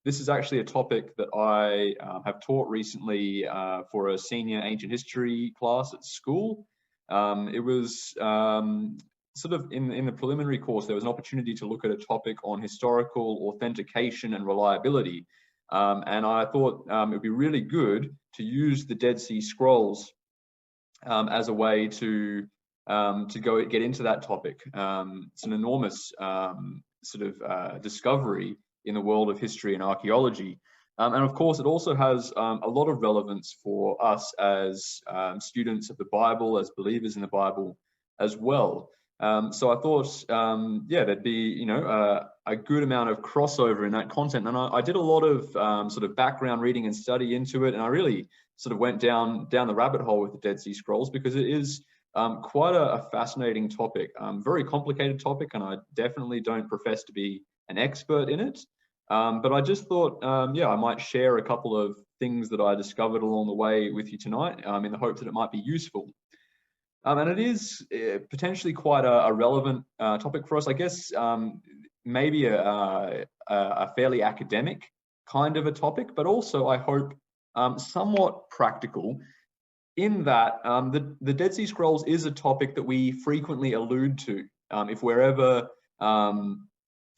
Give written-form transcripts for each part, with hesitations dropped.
this is actually a topic that I have taught recently for a senior ancient history class at school. It was sort of in the preliminary course, there was an opportunity to look at a topic on historical authentication and reliability. And I thought it would be really good to use the Dead Sea Scrolls as a way to go get into that topic. It's an enormous discovery in the world of history and archaeology. And of course, it also has a lot of relevance for us as students of the Bible, as believers in the Bible as well. So I thought, yeah, there'd be, a good amount of crossover in that content. And I did a lot of sort of background reading and study into it. And I really sort of went down the rabbit hole with the Dead Sea Scrolls, because it is quite a fascinating topic, very complicated topic. And I definitely don't profess to be an expert in it. But I just thought, yeah, I might share a couple of things that I discovered along the way with you tonight, in the hope that it might be useful. And it is potentially quite a relevant topic for us, I guess. Maybe a fairly academic kind of a topic, but also I hope somewhat practical, in that the Dead Sea Scrolls is a topic that we frequently allude to if we're ever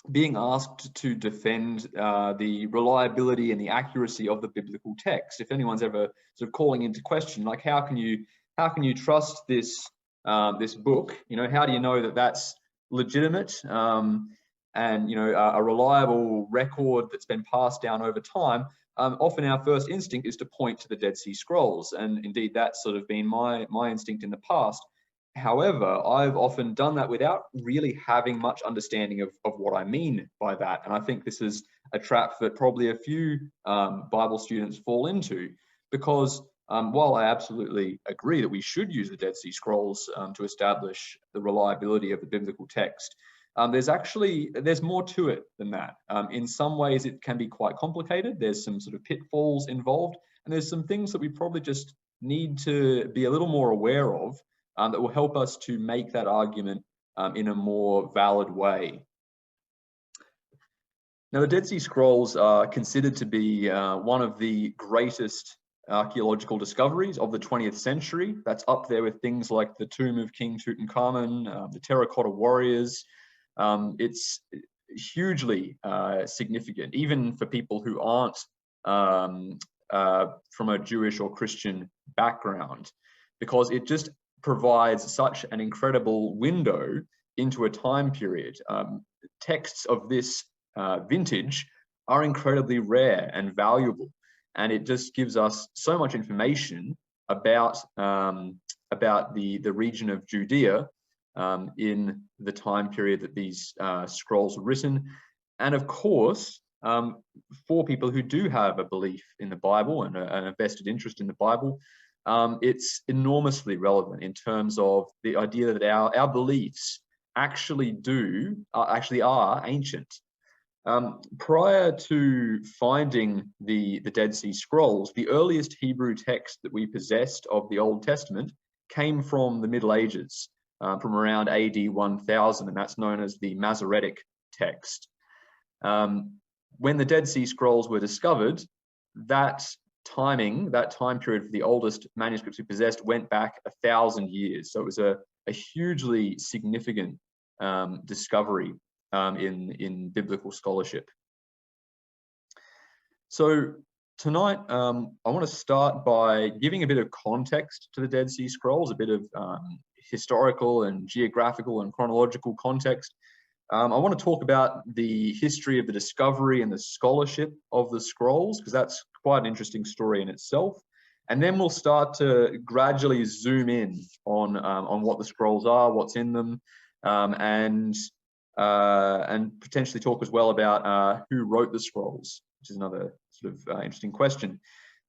being asked to defend the reliability and the accuracy of the biblical text. If anyone's ever sort of calling into question, like, how can you trust this this book? How do you know that that's legitimate and a reliable record that's been passed down over time? Often our first instinct is to point to the Dead Sea Scrolls, and indeed that's sort of been my instinct in the past. However, I've often done that without really having much understanding of what I mean by that. And I think this is a trap that probably a few Bible students fall into, because while I absolutely agree that we should use the Dead Sea Scrolls to establish the reliability of the biblical text, there's more to it than that. In some ways, it can be quite complicated. There's some sort of pitfalls involved, and there's some things that we probably just need to be a little more aware of that will help us to make that argument in a more valid way. Now, the Dead Sea Scrolls are considered to be one of the greatest archaeological discoveries of the 20th century. That's up there with things like the tomb of King Tutankhamun, the terracotta warriors. It's hugely significant, even for people who aren't from a Jewish or Christian background, because it just provides such an incredible window into a time period. Texts of this vintage are incredibly rare and valuable, and it just gives us so much information about the region of Judea in the time period that these scrolls were written. And of course, for people who do have a belief in the Bible and a vested interest in the Bible, it's enormously relevant in terms of the idea that our beliefs actually are ancient. Prior to finding the Dead Sea Scrolls, the earliest Hebrew text that we possessed of the Old Testament came from the Middle Ages, from around AD 1000, and that's known as the Masoretic text. When the Dead Sea Scrolls were discovered, that time period for the oldest manuscripts we possessed went back 1,000 years. So it was a hugely significant discovery in biblical scholarship. So tonight, I want to start by giving a bit of context to the Dead Sea Scrolls, a bit of historical and geographical and chronological context. I want to talk about the history of the discovery and the scholarship of the scrolls, because that's quite an interesting story in itself. And then we'll start to gradually zoom in on what the scrolls are, what's in them, and potentially talk as well about who wrote the scrolls, which is another sort of interesting question.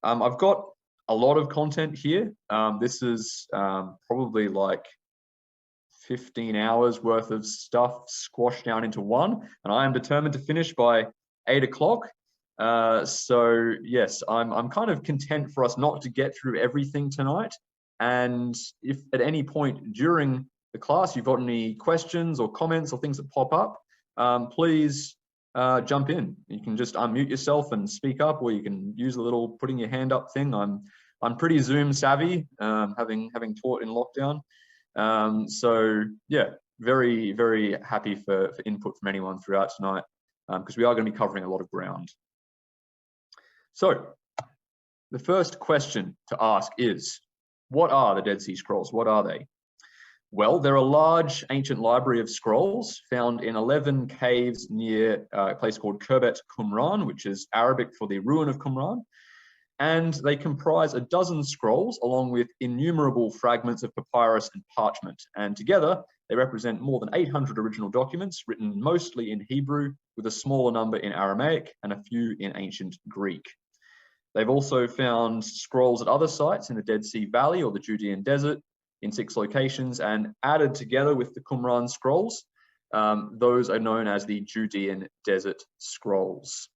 I've got a lot of content here. This is probably like 15 hours worth of stuff squashed down into one, and I am determined to finish by 8 o'clock. So yes, I'm kind of content for us not to get through everything tonight. And if at any point during the class you've got any questions or comments or things that pop up, please jump in. You can just unmute yourself and speak up, or you can use the little putting your hand up thing. I'm pretty Zoom savvy, having taught in lockdown. So yeah, very, very happy for input from anyone throughout tonight, because we are going to be covering a lot of ground. So the first question to ask is, what are the Dead Sea Scrolls? What are they? Well, they're a large ancient library of scrolls found in 11 caves near a place called Khirbet Qumran, which is Arabic for the ruin of Qumran. And they comprise a dozen scrolls along with innumerable fragments of papyrus and parchment. And together, they represent more than 800 original documents written mostly in Hebrew, with a smaller number in Aramaic and a few in ancient Greek. They've also found scrolls at other sites in the Dead Sea Valley or the Judean Desert in 6 locations, and added together with the Qumran scrolls, those are known as the Judean Desert Scrolls.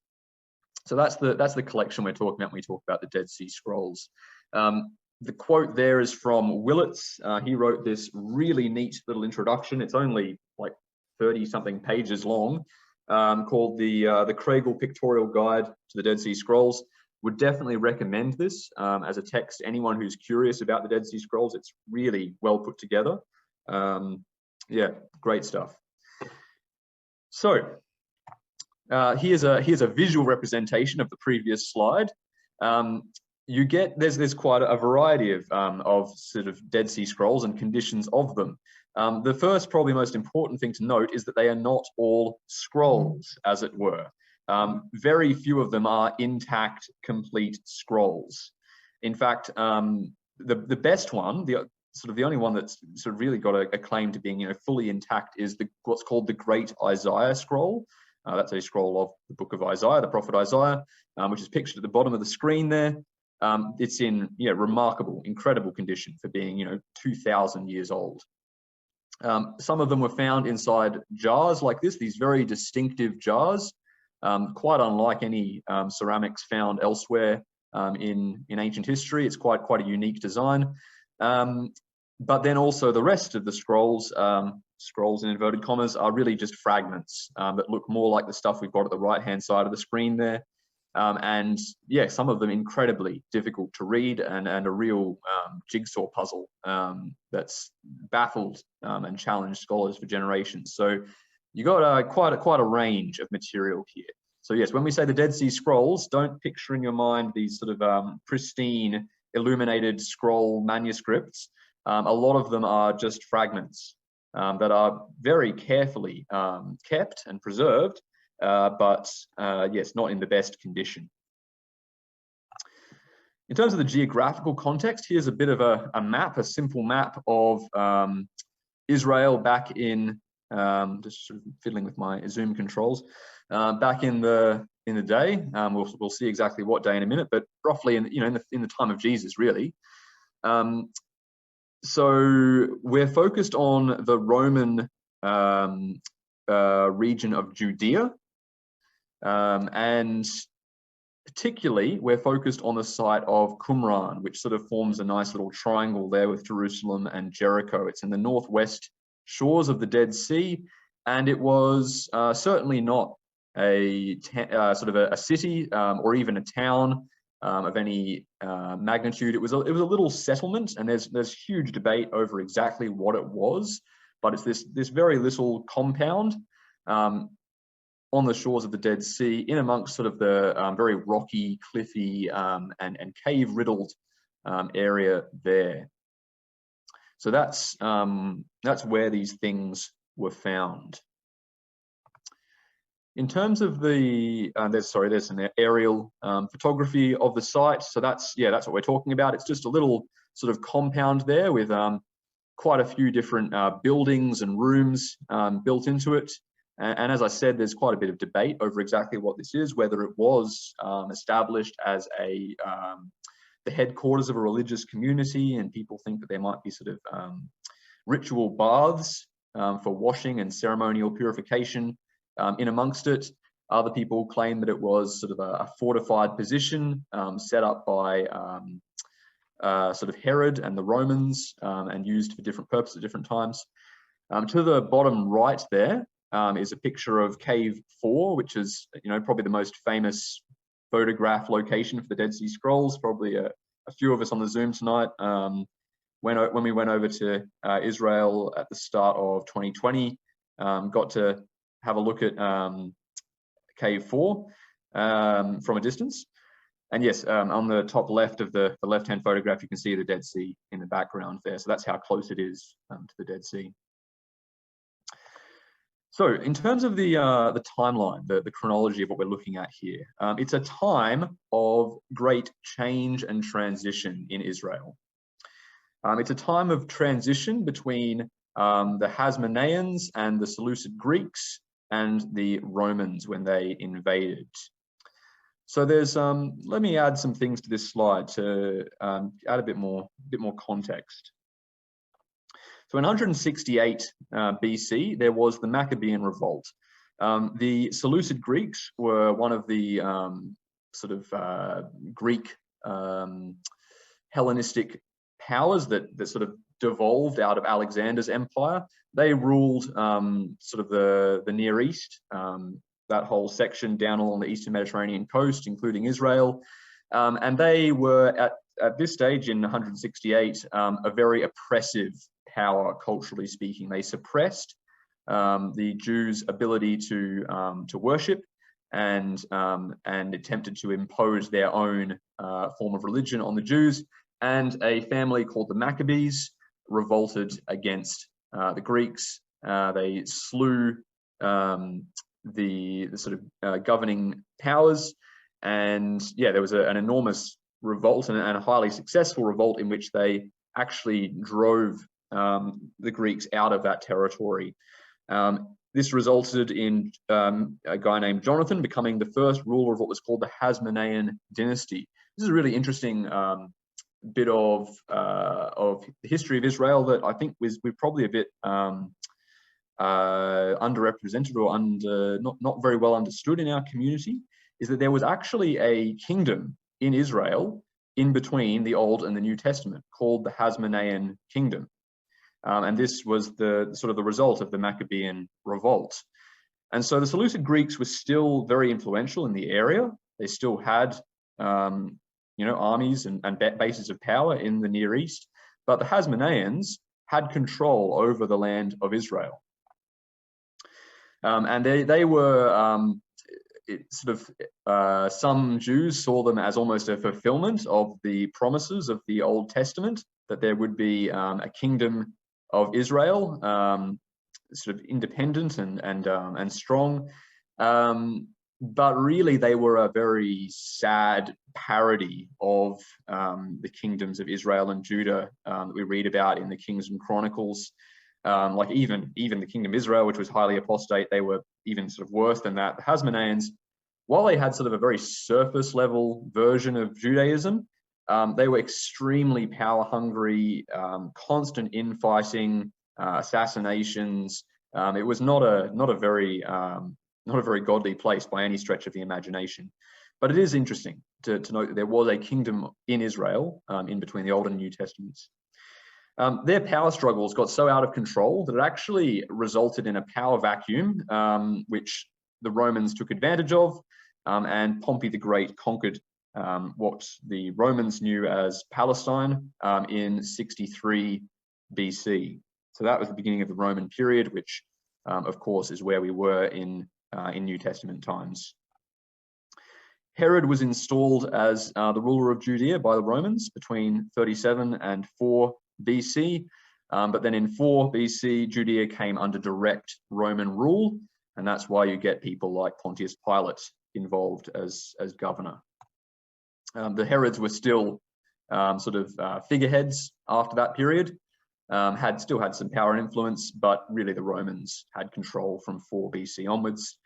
So that's the collection we're talking about when we talk about the Dead Sea Scrolls. The quote there is from Willits. He wrote this really neat little introduction. It's only like 30-something pages long, called the Craigle Pictorial Guide to the Dead Sea Scrolls. Would definitely recommend this as a text to anyone who's curious about the Dead Sea Scrolls. It's really well put together. Yeah, great stuff. So here's a visual representation of the previous slide. There's quite a variety of sort of Dead Sea Scrolls and conditions of them. The first, probably most important thing to note is that they are not all scrolls, as it were. Very few of them are intact, complete scrolls. In fact, the best one, the only one that's sort of really got a claim to being fully intact is what's called the Great Isaiah Scroll. That's a scroll of the book of Isaiah, the prophet Isaiah, which is pictured at the bottom of the screen there. It's in remarkable, incredible condition for being 2,000 years old. Some of them were found inside jars like this, these very distinctive jars. Quite unlike any ceramics found elsewhere in ancient history. It's quite a unique design. But then also the rest of the scrolls, scrolls in inverted commas, are really just fragments that look more like the stuff we've got at the right-hand side of the screen there. And yeah, some of them incredibly difficult to read and a real jigsaw puzzle that's baffled and challenged scholars for generations. So you got quite a range of material here. So yes, when we say the Dead Sea Scrolls, don't picture in your mind these sort of pristine, illuminated scroll manuscripts. A lot of them are just fragments that are very carefully kept and preserved, but yes, not in the best condition. In terms of the geographical context, here's a bit of a map, a simple map of Israel back in, just sort of fiddling with my Zoom controls, back in the day. We'll see exactly what day in a minute, but roughly in the time of Jesus, really. So we're focused on the Roman region of Judea, and particularly we're focused on the site of Qumran, which sort of forms a nice little triangle there with Jerusalem and Jericho. It's in the northwest shores of the Dead Sea, and it was certainly not a sort of a city or even a town of any magnitude. It was a little settlement, and there's huge debate over exactly what it was, but it's this very little compound on the shores of the Dead Sea, in amongst sort of the very rocky, cliffy, and cave-riddled area there. So that's where these things were found. In terms of the, there's an aerial photography of the site. So that's what we're talking about. It's just a little sort of compound there with quite a few different buildings and rooms built into it. And as I said, there's quite a bit of debate over exactly what this is, whether it was established as the headquarters of a religious community, and people think that there might be sort of ritual baths for washing and ceremonial purification in amongst it. Other people claim that it was sort of a fortified position set up by sort of Herod and the Romans and used for different purposes at different times. To the bottom right there, is a picture of Cave 4, which is, probably the most famous photograph location for the Dead Sea Scrolls. Probably a few of us on the Zoom tonight, when we went over to Israel at the start of 2020, got to have a look at Cave 4 from a distance. And yes, on the top left of the left-hand photograph, you can see the Dead Sea in the background there. So that's how close it is to the Dead Sea. So in terms of the timeline, the chronology of what we're looking at here, it's a time of great change and transition in Israel. It's a time of transition between the Hasmoneans and the Seleucid Greeks and the Romans when they invaded. So there's, let me add some things to this slide to add a bit more context. So in 168 BC, there was the Maccabean revolt. The Seleucid Greeks were one of the Greek Hellenistic powers that sort of devolved out of Alexander's empire. They ruled the Near East, that whole section down along the eastern Mediterranean coast, including Israel. And they were at this stage in 168 a very oppressive power, culturally speaking. They suppressed the Jews' ability to worship, and attempted to impose their own form of religion on the Jews. And a family called the Maccabees revolted against the Greeks. They slew the sort of governing powers, and yeah, there was an enormous revolt and a highly successful revolt in which they actually drove the Greeks out of that territory. This resulted in a guy named Jonathan becoming the first ruler of what was called the Hasmonean dynasty. This is a really interesting bit of the history of Israel that I think we're probably a bit underrepresented or not very well understood in our community, is that there was actually a kingdom in Israel in between the Old and the New Testament called the Hasmonean kingdom. And this was the result of the Maccabean revolt. And so the Seleucid Greeks were still very influential in the area. They still had armies and bases of power in the Near East, but the Hasmoneans had control over the land of Israel. And they were some Jews saw them as almost a fulfillment of the promises of the Old Testament, that there would be a kingdom of Israel, sort of independent and strong. But really, they were a very sad parody of the kingdoms of Israel and Judah that we read about in the Kings and Chronicles. Like even the kingdom of Israel, which was highly apostate, they were even sort of worse than that. The Hasmoneans, while they had sort of a very surface level version of Judaism, they were extremely power hungry, constant infighting, assassinations. It was not a very godly place by any stretch of the imagination. But it is interesting to note that there was a kingdom in Israel in between the Old and New Testaments. Their power struggles got so out of control that it actually resulted in a power vacuum, which the Romans took advantage of, and Pompey the Great conquered what the Romans knew as Palestine in 63 BC. So that was the beginning of the Roman period, which of course is where we were in New Testament times. Herod was installed as the ruler of Judea by the Romans between 37 and 4 BC. But then in 4 BC, Judea came under direct Roman rule. And that's why you get people like Pontius Pilate involved as governor. The Herods were still figureheads after that period, still had some power and influence, but really the Romans had control from 4 BC onwards.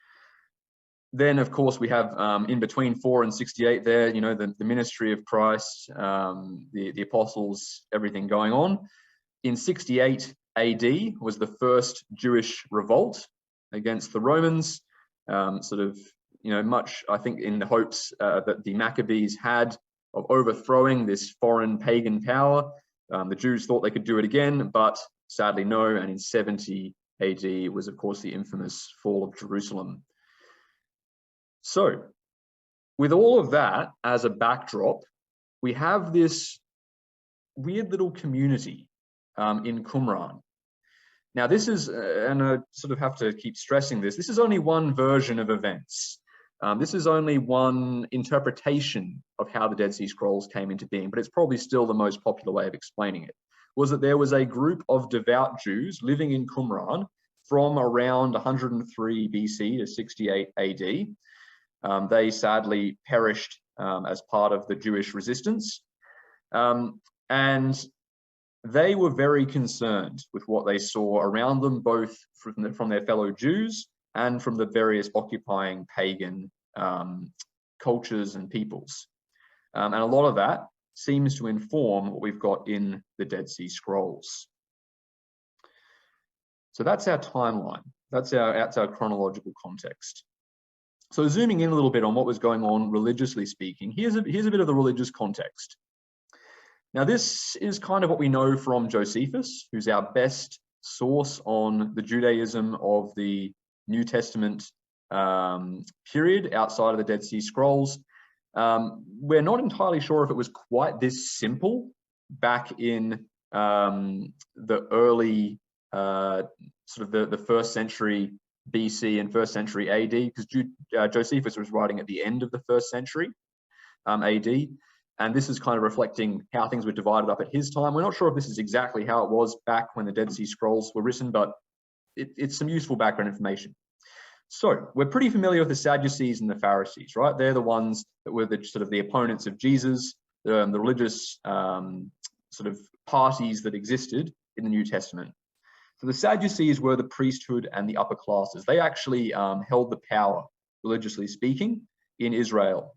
Then, of course, we have in between 4 and 68 there, the ministry of Christ, the apostles, everything going on. In 68 AD was the first Jewish revolt against the Romans, much, I think, in the hopes that the Maccabees had of overthrowing this foreign pagan power. The Jews thought they could do it again, but sadly no. And in 70 AD was, of course, the infamous fall of Jerusalem. So, with all of that as a backdrop, we have this weird little community in Qumran. Now, this is, and I sort of have to keep stressing this, this is only one version of events. This is only one interpretation of how the Dead Sea Scrolls came into being, but it's probably still the most popular way of explaining it, was that there was a group of devout Jews living in Qumran from around 103 BC to 68 AD. They sadly perished as part of the Jewish resistance. And they were very concerned with what they saw around them, both from their fellow Jews and from the various occupying pagan cultures and peoples. And a lot of that seems to inform what we've got in the Dead Sea Scrolls. So that's our timeline. That's our chronological context. So zooming in a little bit on what was going on religiously speaking, here's a bit of the religious context. Now, this is kind of what we know from Josephus, who's our best source on the Judaism of the New Testament period outside of the Dead Sea Scrolls. We're not entirely sure if it was quite this simple back in the early sort of the first century BC and first century AD, because Josephus was writing at the end of the first century AD. And this is kind of reflecting how things were divided up at his time. We're not sure if this is exactly how it was back when the Dead Sea Scrolls were written, but it's some useful background information. So we're pretty familiar with the Sadducees and the Pharisees, right? They're the ones that were the sort of the opponents of Jesus, the religious sort of parties that existed in the New Testament. So the Sadducees were the priesthood and the upper classes. They actually held the power, religiously speaking, in Israel.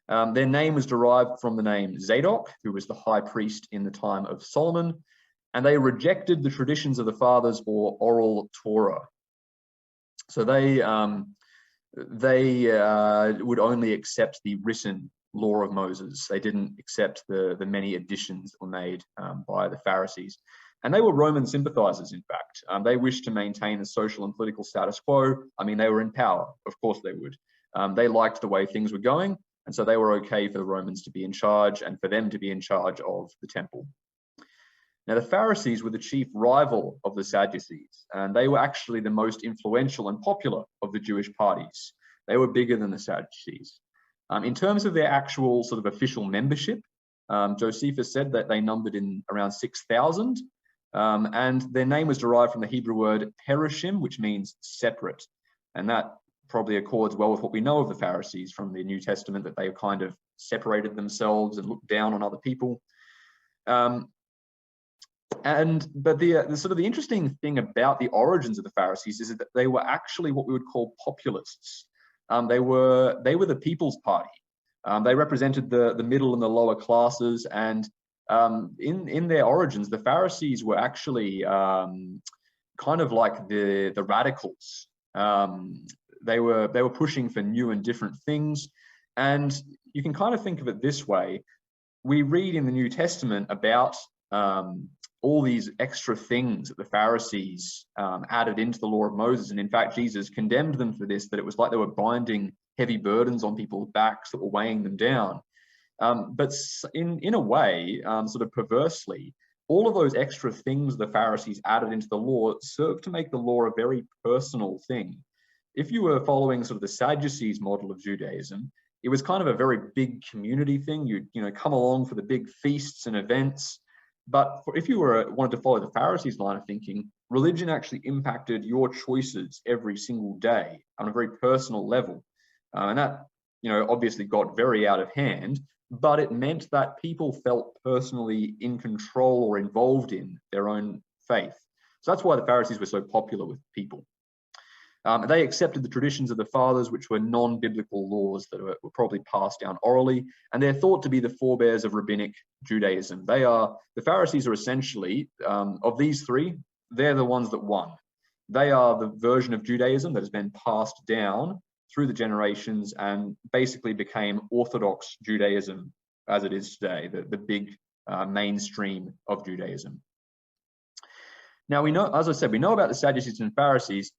Their name was derived from the name Zadok, who was the high priest in the time of Solomon, and they rejected the traditions of the fathers or oral Torah. So they would only accept the written law of Moses. They didn't accept the many additions that were made by the Pharisees. And they were Roman sympathizers, in fact. They wished to maintain the social and political status quo. I mean, they were in power. Of course they would. They liked the way things were going. And so they were okay for the Romans to be in charge and for them to be in charge of the temple. Now, the Pharisees were the chief rival of the Sadducees, and they were actually the most influential and popular of the Jewish parties. They were bigger than the Sadducees. In terms of their actual sort of official membership, Josephus said that they numbered in around 6,000, and their name was derived from the Hebrew word perushim, which means separate. And that probably accords well with what we know of the Pharisees from the New Testament, that they kind of separated themselves and looked down on other people. But the sort of the interesting thing about the origins of the Pharisees is that they were actually what we would call populists. They were the people's party. They represented the middle and the lower classes, and in their origins, the Pharisees were actually kind of like the radicals. They were pushing for new and different things. And you can kind of think of it this way. We read in the New Testament about all these extra things that the Pharisees added into the law of Moses. And in fact, Jesus condemned them for this, that it was like they were binding heavy burdens on people's backs that were weighing them down. But in a way, sort of perversely, all of those extra things the Pharisees added into the law served to make the law a very personal thing. If you were following sort of the Sadducees model of Judaism, it was kind of a very big community thing. You'd come along for the big feasts and events. But if you wanted to follow the Pharisees' line of thinking, religion actually impacted your choices every single day on a very personal level. And that, obviously got very out of hand, but it meant that people felt personally in control or involved in their own faith. So that's why the Pharisees were so popular with people. They accepted the traditions of the fathers, which were non-biblical laws that were probably passed down orally, and they're thought to be the forebears of rabbinic Judaism. The Pharisees are essentially, of these three, they're the ones that won. They are the version of Judaism that has been passed down through the generations and basically became Orthodox Judaism as it is today, the big mainstream of Judaism. Now we know, as I said, we know about the Sadducees and Pharisees.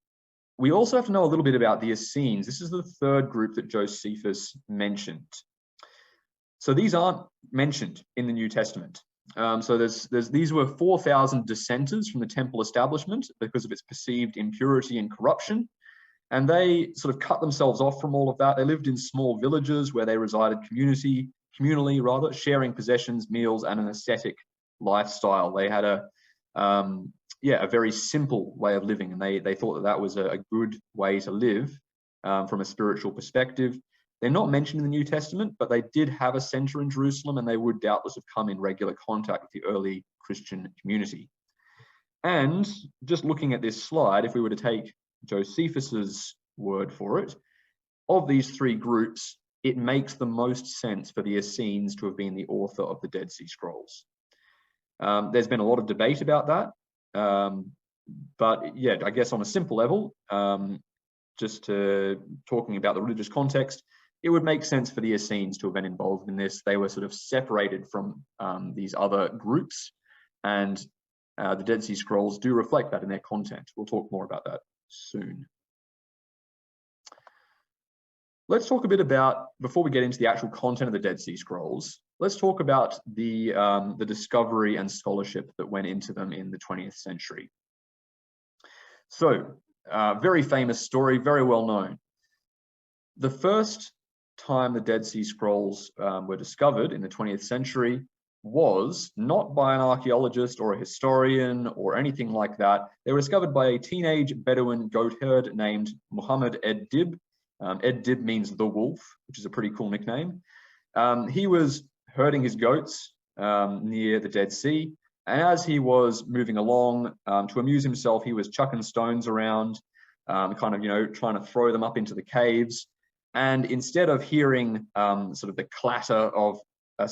We also have to know a little bit about the Essenes. This is the third group that Josephus mentioned. So these aren't mentioned in the New Testament. So these were 4,000 dissenters from the temple establishment because of its perceived impurity and corruption. And they sort of cut themselves off from all of that. They lived in small villages where they resided communally, sharing possessions, meals, and an ascetic lifestyle. They had a very simple way of living, and they thought that that was a good way to live from a spiritual perspective. They're not mentioned in the New Testament, but they did have a center in Jerusalem, and they would doubtless have come in regular contact with the early Christian community. And just looking at this slide, if we were to take Josephus's word for it, of these three groups, it makes the most sense for the Essenes to have been the author of the Dead Sea Scrolls. There's been a lot of debate about that, but yeah, I guess on a simple level, just talking about the religious context, it would make sense for the Essenes to have been involved in this. They were sort of separated from these other groups, and the Dead Sea Scrolls do reflect that in their content. We'll talk more about that soon. Let's talk a bit about, before we get into the actual content of the Dead Sea Scrolls, let's talk about the discovery and scholarship that went into them in the 20th century. So, very famous story, very well known. The first time the Dead Sea Scrolls were discovered in the 20th century was not by an archaeologist or a historian or anything like that. They were discovered by a teenage Bedouin goat herd named Muhammad ed-Dib. Ed-Dib means the wolf, which is a pretty cool nickname. He was herding his goats near the Dead Sea, and as he was moving along to amuse himself, he was chucking stones around, kind of, trying to throw them up into the caves. And instead of hearing sort of the clatter of a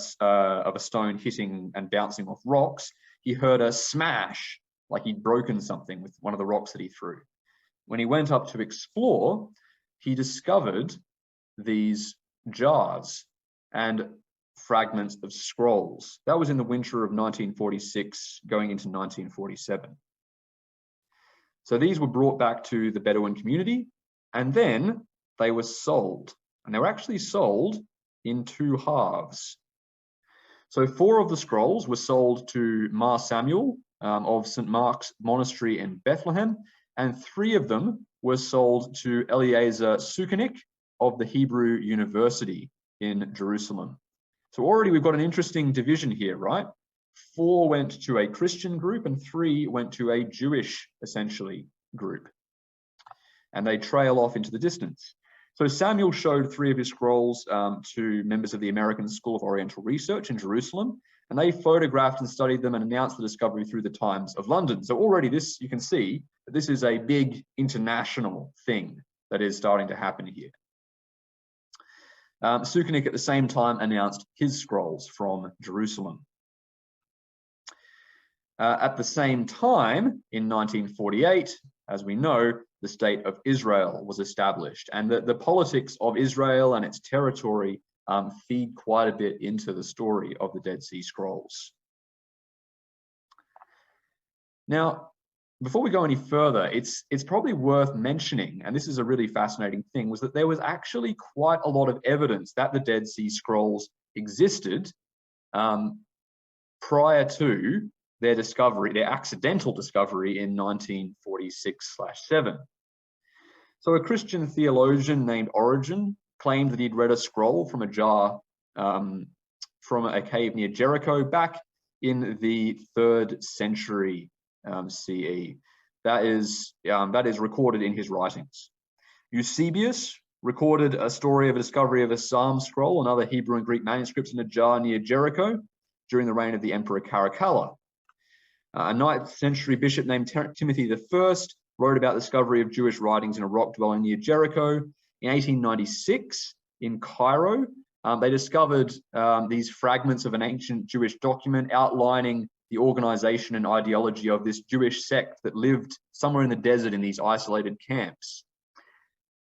stone hitting and bouncing off rocks, he heard a smash, like he'd broken something with one of the rocks that he threw. When he went up to explore, he discovered these jars and fragments of scrolls. That was in the winter of 1946, going into 1947. So these were brought back to the Bedouin community, and then they were sold. And they were actually sold in two halves. So 4 of the scrolls were sold to Mar Samuel of St. Mark's Monastery in Bethlehem, and 3 of them were sold to Eliezer Sukenik of the Hebrew University in Jerusalem. So already we've got an interesting division here, right? 4 went to a Christian group and 3 went to a Jewish, essentially, group. And they trail off into the distance. So Samuel showed 3 of his scrolls to members of the American School of Oriental Research in Jerusalem, and they photographed and studied them and announced the discovery through the Times of London. So already this, you can see that this is a big international thing that is starting to happen here. Sukenik at the same time announced his scrolls from Jerusalem. At the same time, in 1948, as we know, the state of Israel was established, and the politics of Israel and its territory feed quite a bit into the story of the Dead Sea Scrolls. Now, before we go any further, it's probably worth mentioning, and this is a really fascinating thing, was that there was actually quite a lot of evidence that the Dead Sea Scrolls existed prior to their discovery, their accidental discovery in 1946/7. So a Christian theologian named Origen claimed that he'd read a scroll from a jar from a cave near Jericho back in the 3rd century CE. That is recorded in his writings. Eusebius recorded a story of a discovery of a Psalm scroll and other Hebrew and Greek manuscripts in a jar near Jericho during the reign of the Emperor Caracalla. A 9th century bishop named Timothy I wrote about the discovery of Jewish writings in a rock dwelling near Jericho. In 1896, in Cairo, they discovered these fragments of an ancient Jewish document outlining the organization and ideology of this Jewish sect that lived somewhere in the desert in these isolated camps.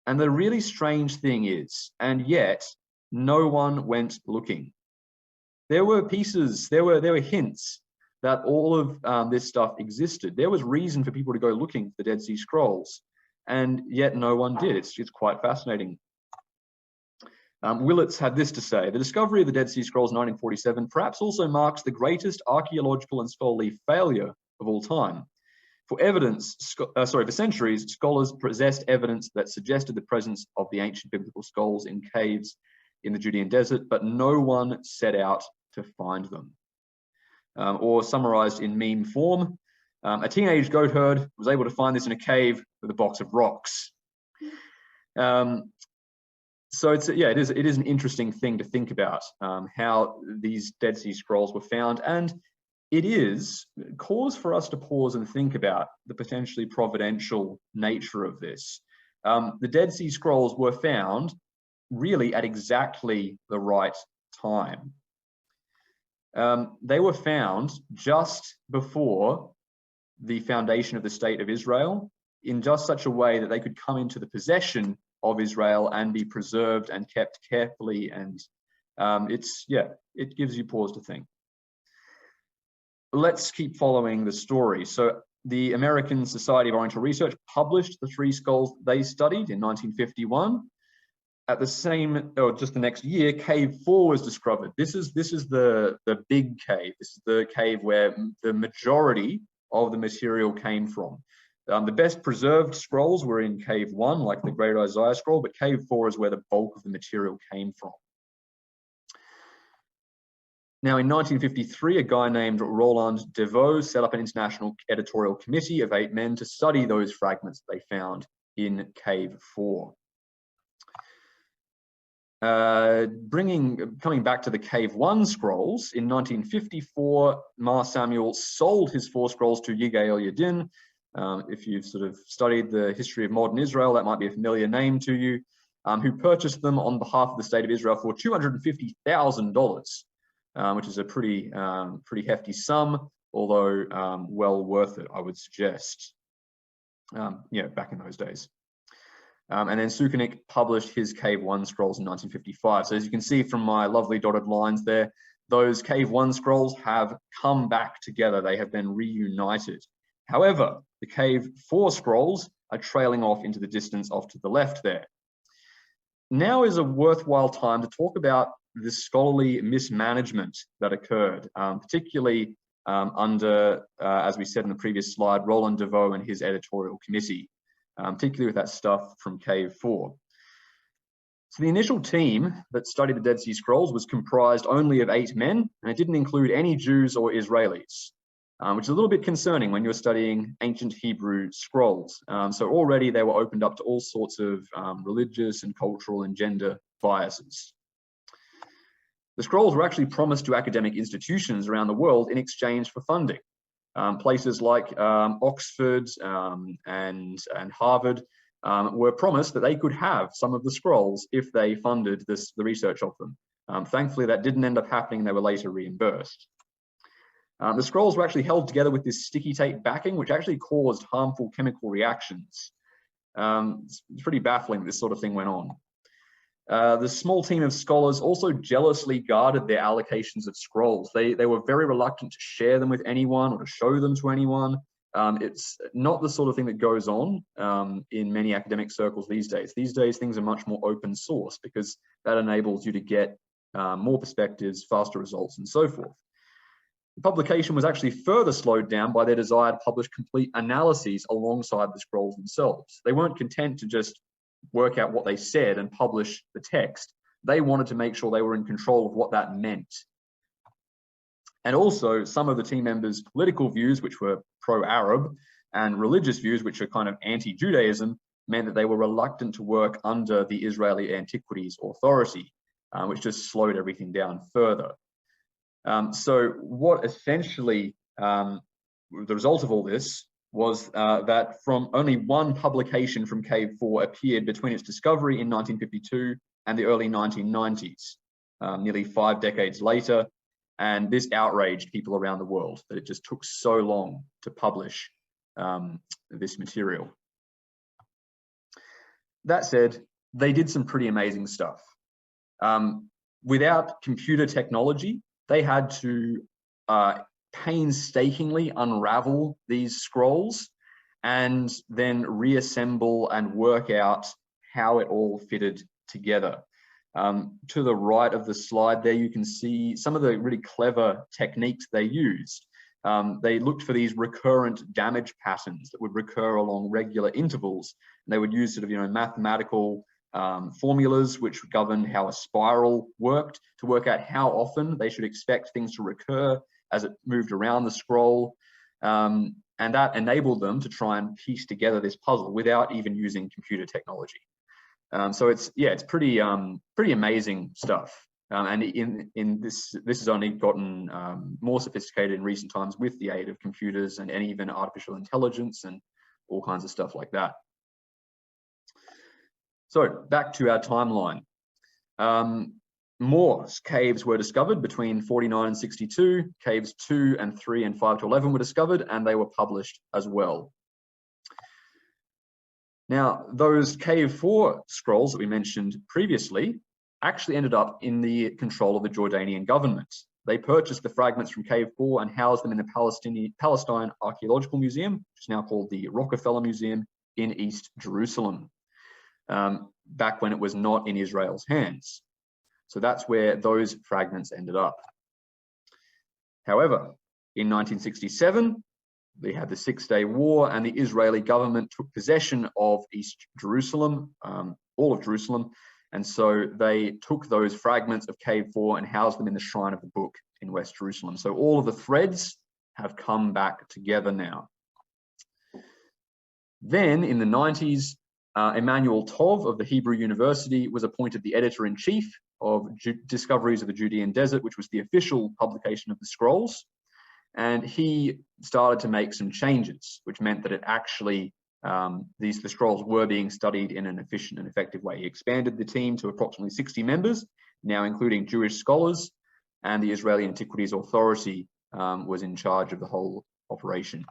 And the really strange thing is, and yet no one went looking. There were pieces, there were hints that all of this stuff existed. There was reason for people to go looking for the Dead Sea Scrolls, and yet no one did. It's quite fascinating. Willits had this to say: the discovery of the Dead Sea Scrolls in 1947 perhaps also marks the greatest archaeological and scholarly failure of all time. For centuries, scholars possessed evidence that suggested the presence of the ancient biblical scrolls in caves in the Judean desert, but no one set out to find them. Or summarized in meme form, a teenage goat herd was able to find this in a cave with a box of rocks. So it is an interesting thing to think about, how these Dead Sea Scrolls were found, and it is cause for us to pause and think about the potentially providential nature of this. The Dead Sea Scrolls were found really at exactly the right time. They were found just before the foundation of the State of Israel, in just such a way that they could come into the possession of Israel and be preserved and kept carefully. And it gives you pause to think. Let's keep following the story. So the American Society of Oriental Research published the 3 scrolls they studied in 1951. At the same, or just the next year, Cave 4 was discovered. This is the big cave. This is the cave where the majority of the material came from. The best preserved scrolls were in Cave 1, like the Great Isaiah Scroll, but Cave 4 is where the bulk of the material came from. Now, in 1953, a guy named Roland Deveau set up an international editorial committee of 8 men to study those fragments they found in Cave 4. Coming back to the Cave 1 scrolls, in 1954, Mar Samuel sold his 4 scrolls to Yigael Yadin. If you've sort of studied the history of modern Israel, that might be a familiar name to you, who purchased them on behalf of the State of Israel for $250,000. Which is a pretty hefty sum, although well worth it, I would suggest. Back in those days. And then Sukenik published his Cave 1 scrolls in 1955. So as you can see from my lovely dotted lines there, those Cave 1 scrolls have come back together. They have been reunited. However, the Cave 4 scrolls are trailing off into the distance off to the left there. Now is a worthwhile time to talk about the scholarly mismanagement that occurred, particularly under, as we said in the previous slide, Roland Deveau and his editorial committee, particularly with that stuff from Cave 4. So the initial team that studied the Dead Sea Scrolls was comprised only of 8 men, and it didn't include any Jews or Israelis, which is a little bit concerning when you're studying ancient Hebrew scrolls. So already they were opened up to all sorts of religious and cultural and gender biases. The scrolls were actually promised to academic institutions around the world in exchange for funding. Places like Oxford and Harvard were promised that they could have some of the scrolls if they funded the research of them. Thankfully, that didn't end up happening, and they were later reimbursed. The scrolls were actually held together with this sticky tape backing, which actually caused harmful chemical reactions. It's pretty baffling that this sort of thing went on. The small team of scholars also jealously guarded their allocations of scrolls. They were very reluctant to share them with anyone or to show them to anyone. It's not the sort of thing that goes on in many academic circles these days. These days, things are much more open source because that enables you to get more perspectives, faster results, and so forth. The publication was actually further slowed down by their desire to publish complete analyses alongside the scrolls themselves. They weren't content to just work out what they said and publish the text. They wanted to make sure they were in control of what that meant. And also, some of the team members' political views, which were pro-Arab, and religious views, which are kind of anti-Judaism, meant that they were reluctant to work under the Israeli Antiquities Authority, which just slowed everything down further. So what essentially, the result of all this was that from only one publication from Cave 4 appeared between its discovery in 1952 and the early 1990s, nearly 5 decades later, and this outraged people around the world that it just took so long to publish this material. That said, they did some pretty amazing stuff. Without computer technology, they had to painstakingly unravel these scrolls and then reassemble and work out how it all fitted together. To the right of the slide there, you can see some of the really clever techniques they used. They looked for these recurrent damage patterns that would recur along regular intervals. And they would use sort of, mathematical formulas which governed how a spiral worked to work out how often they should expect things to recur as it moved around the scroll. And that enabled them to try and piece together this puzzle without even using computer technology. So it's pretty amazing stuff. And in this has only gotten more sophisticated in recent times with the aid of computers and even artificial intelligence and all kinds of stuff like that. So back to our timeline. More caves were discovered between 49 and 62. Caves 2 and 3 and 5 to 11 were discovered, and they were published as well. Now, those cave 4 scrolls that we mentioned previously actually ended up in the control of the Jordanian government. They purchased the fragments from cave 4 and housed them in the Palestine Archaeological Museum, which is now called the Rockefeller Museum in East Jerusalem, back when it was not in Israel's hands. So that's where those fragments ended up. However, in 1967, they had the Six-Day War, and the Israeli government took possession of East Jerusalem, all of Jerusalem, and so they took those fragments of Cave 4 and housed them in the Shrine of the Book in West Jerusalem. So all of the threads have come back together now. Then in the 90s, Emmanuel Tov of the Hebrew University was appointed the editor-in-chief of Discoveries of the Judean Desert, which was the official publication of the scrolls. And he started to make some changes, which meant that it actually, the scrolls were being studied in an efficient and effective way. He expanded the team to approximately 60 members, now including Jewish scholars, and the Israeli Antiquities Authority was in charge of the whole operation.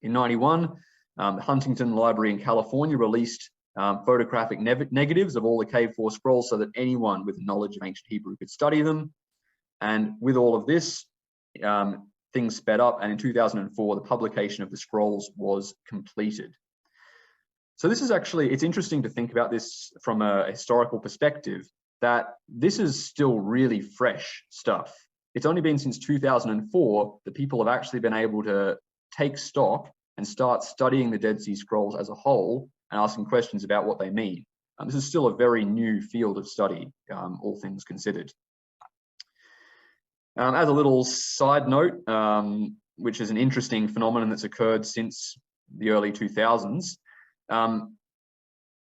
In 91, the Huntington Library in California released photographic negatives of all the Cave 4 scrolls so that anyone with knowledge of ancient Hebrew could study them. And with all of this, things sped up, and in 2004, the publication of the scrolls was completed. So this is actually, it's interesting to think about this from a historical perspective, that this is still really fresh stuff. It's only been since 2004 that people have actually been able to take stock and start studying the Dead Sea Scrolls as a whole and asking questions about what they mean. This is still a very new field of study, all things considered. As a little side note, which is an interesting phenomenon that's occurred since the early 2000s,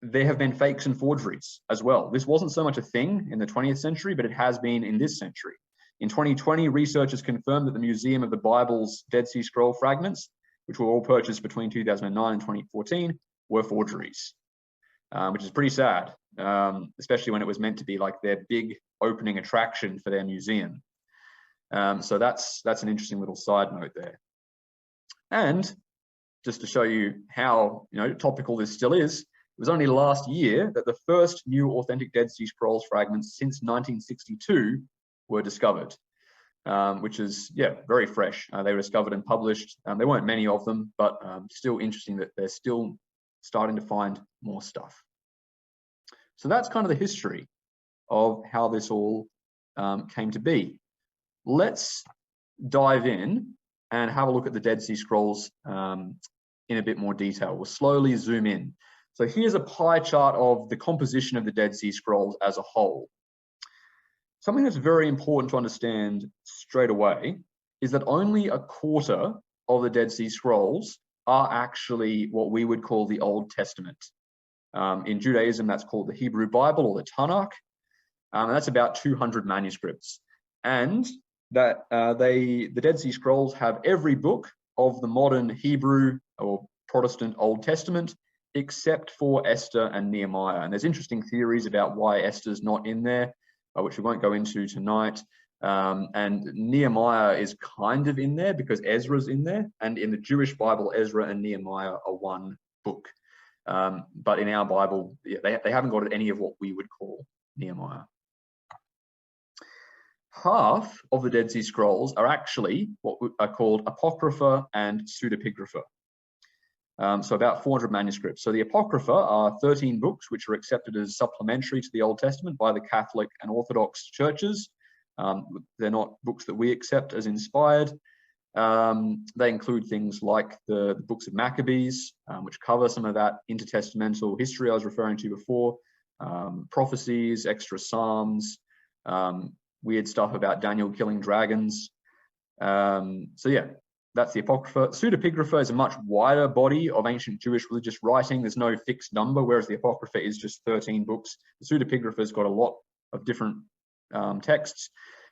there have been fakes and forgeries as well. This wasn't so much a thing in the 20th century, but it has been in this century. In 2020, researchers confirmed that the Museum of the Bible's Dead Sea Scroll fragments, which were all purchased between 2009 and 2014, were forgeries, which is pretty sad, especially when it was meant to be like their big opening attraction for their museum. So that's an interesting little side note there. And just to show you how topical this still is, it was only last year that the first new authentic Dead Sea Scrolls fragments since 1962 were discovered, which is, very fresh. They were discovered and published. There weren't many of them, but still interesting that they're still starting to find more stuff. So that's kind of the history of how this all came to be. Let's dive in and have a look at the Dead Sea Scrolls in a bit more detail. We'll slowly zoom in. So here's a pie chart of the composition of the Dead Sea Scrolls as a whole. Something that's very important to understand straight away is that only a quarter of the Dead Sea Scrolls are actually what we would call the Old Testament. In Judaism, that's called the Hebrew Bible or the Tanakh. And that's about 200 manuscripts. And that the Dead Sea Scrolls have every book of the modern Hebrew or Protestant Old Testament, except for Esther and Nehemiah. And there's interesting theories about why Esther's not in there, which we won't go into tonight. And Nehemiah is kind of in there because Ezra's in there. And in the Jewish Bible, Ezra and Nehemiah are one book. But in our Bible, they haven't got any of what we would call Nehemiah. half of the Dead Sea Scrolls are actually what are called Apocrypha and Pseudepigrapha. So about 400 manuscripts. So the Apocrypha are 13 books which are accepted as supplementary to the Old Testament by the Catholic and Orthodox churches. They're not books that we accept as inspired. They include things like the books of Maccabees, which cover some of that intertestamental history I was referring to before, prophecies, extra psalms, weird stuff about Daniel killing dragons. So yeah, that's the Apocrypha. Pseudepigrapha is a much wider body of ancient Jewish religious writing. There's no fixed number, whereas the Apocrypha is just 13 books. The Pseudepigrapha's got a lot of different texts,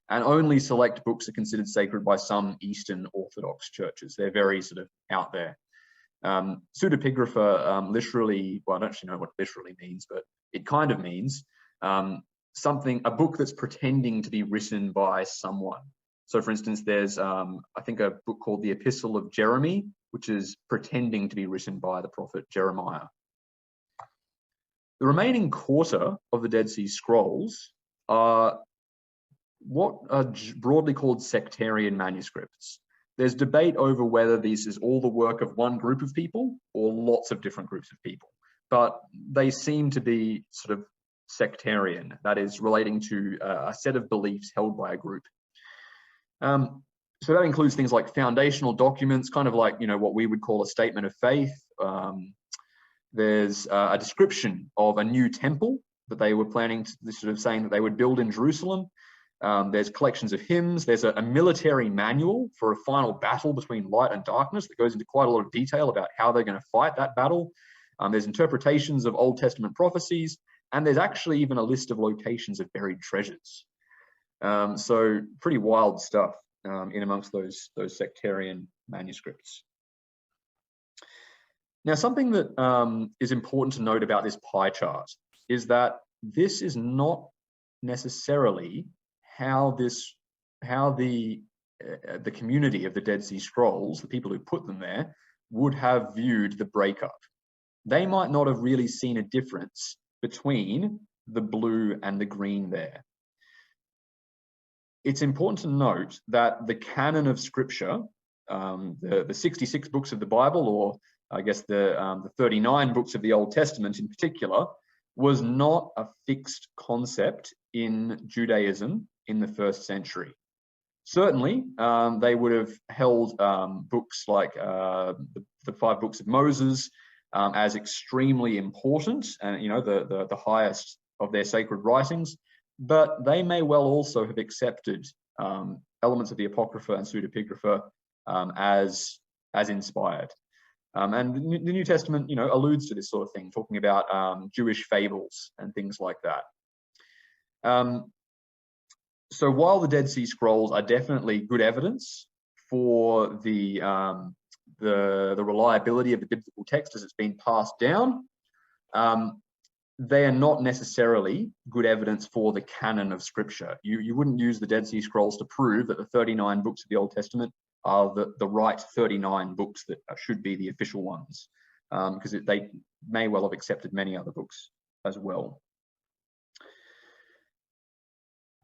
and only select books are considered sacred by some Eastern Orthodox churches. They're very sort of out there. Pseudepigrapha literally, well, I don't actually know what literally means, but it kind of means a book that's pretending to be written by someone. So for instance, there's, I think, a book called the Epistle of Jeremy, which is pretending to be written by the prophet Jeremiah. The remaining quarter of the Dead Sea Scrolls are what are broadly called sectarian manuscripts. There's debate over whether this is all the work of one group of people or lots of different groups of people, but they seem to be sort of sectarian, that is relating to a set of beliefs held by a group. So that includes things like foundational documents, kind of like, you know, what we would call a statement of faith. There's a description of a new temple that they were planning to, sort of saying that they would build in Jerusalem. There's collections of hymns. There's a military manual for a final battle between light and darkness that goes into quite a lot of detail about how they're going to fight that battle. There's interpretations of Old Testament prophecies, and there's actually even a list of locations of buried treasures. So pretty wild stuff in amongst those sectarian manuscripts. Now, something that is important to note about this pie chart is that this is not necessarily how the community of the Dead Sea Scrolls, the people who put them there, would have viewed the breakup. They might not have really seen a difference between the blue and the green there. It's important to note that the canon of Scripture, the 66 books of the Bible, or I guess the 39 books of the Old Testament in particular, was not a fixed concept in Judaism in the first century. Certainly, they would have held books like the 5 books of Moses as extremely important, and you know, the highest of their sacred writings. But they may well also have accepted elements of the Apocrypha and Pseudepigrapha as inspired. And the New Testament, you know, alludes to this sort of thing, talking about Jewish fables and things like that. So while the Dead Sea Scrolls are definitely good evidence for the reliability of the biblical text as it's been passed down, they are not necessarily good evidence for the canon of Scripture. You wouldn't use the Dead Sea Scrolls to prove that the 39 books of the Old Testament are the right 39 books that should be the official ones, because they may well have accepted many other books as well.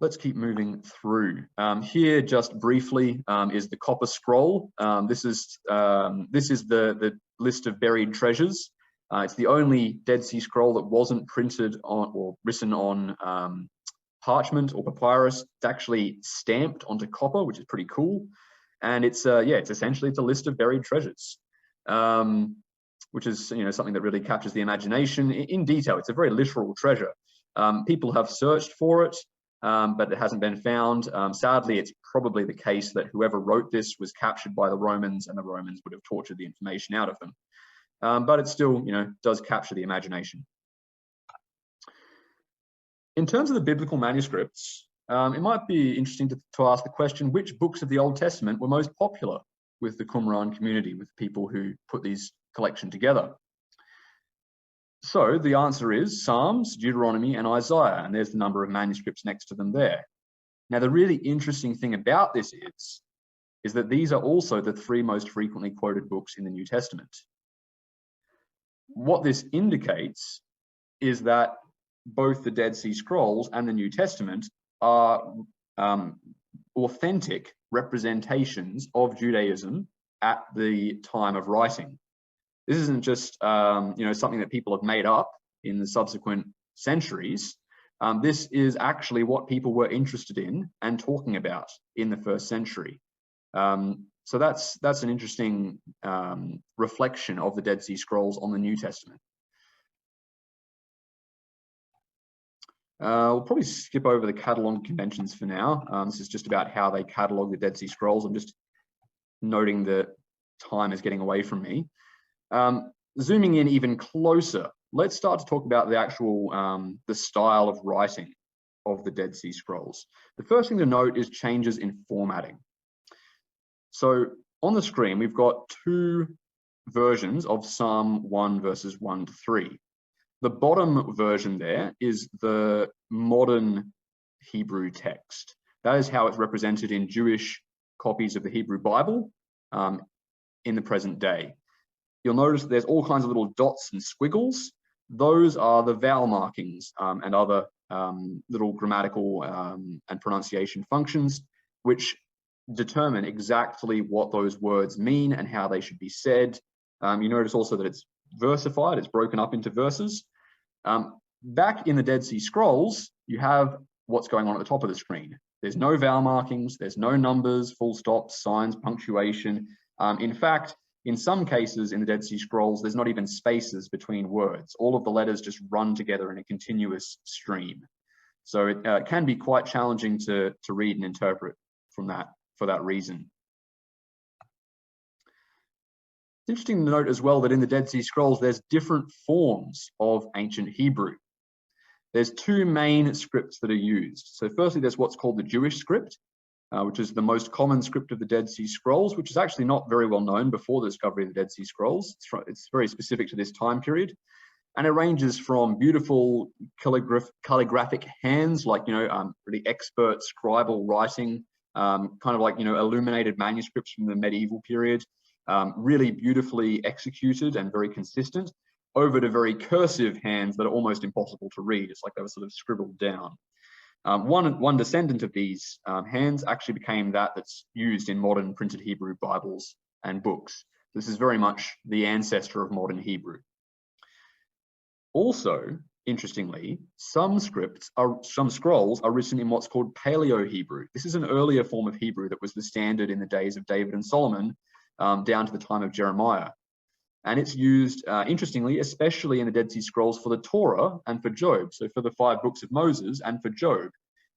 Let's keep moving through. Here, just briefly, is the Copper Scroll. This is the list of buried treasures. It's the only Dead Sea Scroll that wasn't printed on or written on parchment or papyrus. It's actually stamped onto copper, which is pretty cool. And it's essentially a list of buried treasures, which is, you know, something that really captures the imagination in detail. It's a very literal treasure. People have searched for it, but it hasn't been found. Sadly, it's probably the case that whoever wrote this was captured by the Romans, and the Romans would have tortured the information out of them. But it still, you know, does capture the imagination. In terms of the biblical manuscripts, it might be interesting to ask the question, which books of the Old Testament were most popular with the Qumran community, with people who put these collection together? So the answer is Psalms, Deuteronomy, and Isaiah, and there's the number of manuscripts next to them there. Now, the really interesting thing about this is that these are also the 3 most frequently quoted books in the New Testament. What this indicates is that both the Dead Sea Scrolls and the New Testament are authentic representations of Judaism at the time of writing. This isn't just something that people have made up in the subsequent centuries. This is actually what people were interested in and talking about in the first century. So that's an interesting reflection of the Dead Sea Scrolls on the New Testament. We'll probably skip over the catalog conventions for now. This is just about how they catalog the Dead Sea Scrolls. I'm just noting that time is getting away from me. Zooming in even closer, let's start to talk about the actual the style of writing of the Dead Sea Scrolls. The first thing to note is changes in formatting. So on the screen, we've got two versions of Psalm 1 verses 1 to 3. The bottom version there is the modern Hebrew text. That is how it's represented in Jewish copies of the Hebrew Bible in the present day. You'll notice there's all kinds of little dots and squiggles. Those are the vowel markings and other little grammatical and pronunciation functions, which determine exactly what those words mean and how they should be said. You notice also that it's versified, it's broken up into verses. Back in the Dead Sea Scrolls, you have what's going on at the top of the screen. There's no vowel markings, there's no numbers, full stops, signs, punctuation. In fact, in some cases in the Dead Sea Scrolls, there's not even spaces between words. All of the letters just run together in a continuous stream. So it can be quite challenging to read and interpret for that reason. It's interesting to note as well that in the Dead Sea Scrolls, there's different forms of ancient Hebrew. There's two main scripts that are used. So firstly, there's what's called the Jewish script, which is the most common script of the Dead Sea Scrolls, which is actually not very well known before the discovery of the Dead Sea Scrolls. It's very specific to this time period. And it ranges from beautiful calligraphic hands, like, really expert scribal writing, kind of like, illuminated manuscripts from the medieval period, really beautifully executed and very consistent, over to very cursive hands that are almost impossible to read. It's like they were sort of scribbled down. One descendant of these hands actually became that's used in modern printed Hebrew Bibles and books. This is very much the ancestor of modern Hebrew. Also, interestingly, some scrolls are written in what's called Paleo-Hebrew. This is an earlier form of Hebrew that was the standard in the days of David and Solomon, down to the time of Jeremiah. And it's used, interestingly, especially in the Dead Sea Scrolls for the Torah and for Job, so for the 5 books of Moses and for Job.